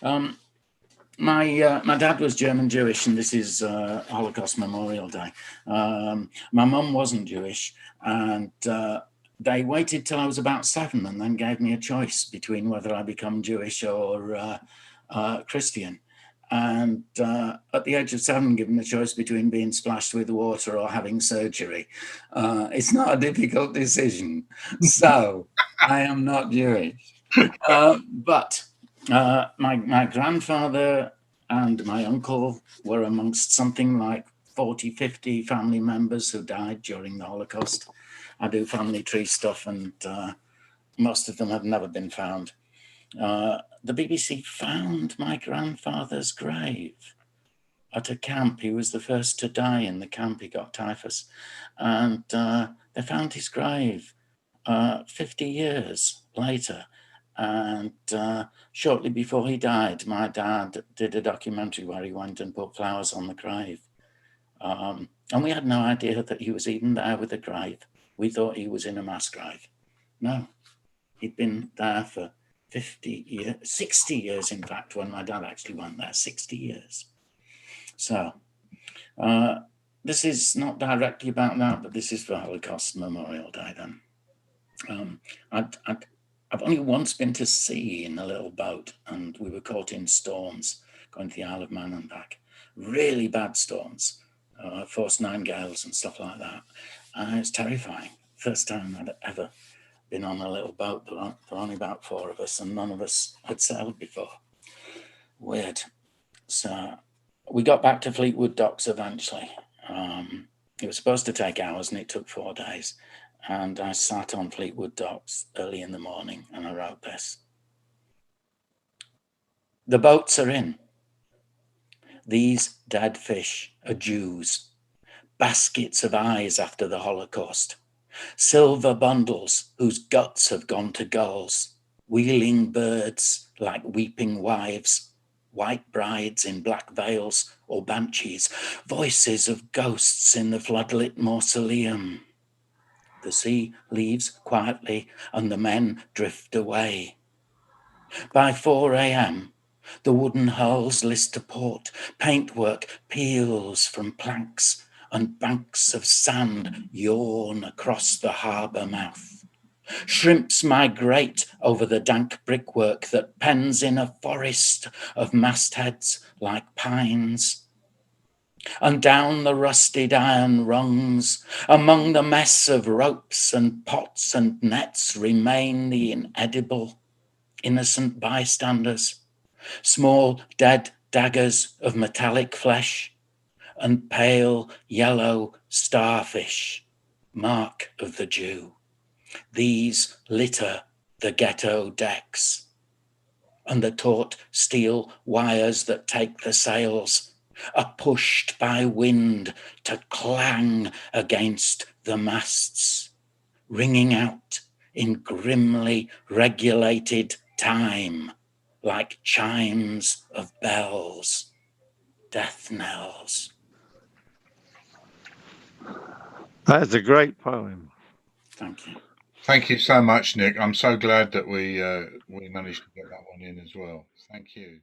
My dad was German Jewish, and this is Holocaust Memorial Day. My mum wasn't Jewish, and they waited till I was about 7 and then gave me a choice between whether I become Jewish or Christian. And at the age of 7, given the choice between being splashed with water or having surgery, it's not a difficult decision. So I am not Jewish. But my grandfather and my uncle were amongst something like 40, 50 family members who died during the Holocaust. I do family tree stuff, and most of them have never been found. The BBC found my grandfather's grave at a camp. He was the first to die in the camp. He got typhus. And they found his grave 50 years later. And shortly before he died, my dad did a documentary where he went and put flowers on the grave. And we had no idea that he was even there with the grave. We thought he was in a mass grave. No, he'd been there for 50 years, 60 years, in fact, when my dad actually went there, 60 years. So this is not directly about that, but this is for Holocaust Memorial Day then. I've only once been to sea in a little boat, and we were caught in storms going to the Isle of Man and back. Really bad storms, force 9 gales and stuff like that. It's terrifying. First time I'd ever been on a little boat. There were only about 4 of us, and none of us had sailed before. Weird. So we got back to Fleetwood docks eventually. It was supposed to take hours, and it took 4 days. And I sat on Fleetwood docks early in the morning, and I wrote this. The boats are in. These dead fish are Jews, baskets of eyes after the Holocaust, silver bundles whose guts have gone to gulls, wheeling birds like weeping wives, white brides in black veils or banshees, voices of ghosts in the floodlit mausoleum. The sea leaves quietly and the men drift away. By 4 a.m., the wooden hulls list to port, paintwork peels from planks, and banks of sand yawn across the harbour mouth. Shrimps migrate over the dank brickwork that pens in a forest of mastheads like pines. And down the rusted iron rungs, among the mess of ropes and pots and nets, remain the inedible, innocent bystanders, small dead daggers of metallic flesh, and pale yellow starfish, mark of the Jew. These litter the ghetto decks, and the taut steel wires that take the sails are pushed by wind to clang against the masts, ringing out in grimly regulated time like chimes of bells, death knells. That is a great poem. Thank you. Thank you so much, Nick. I'm so glad that we managed to get that one in as well. Thank you.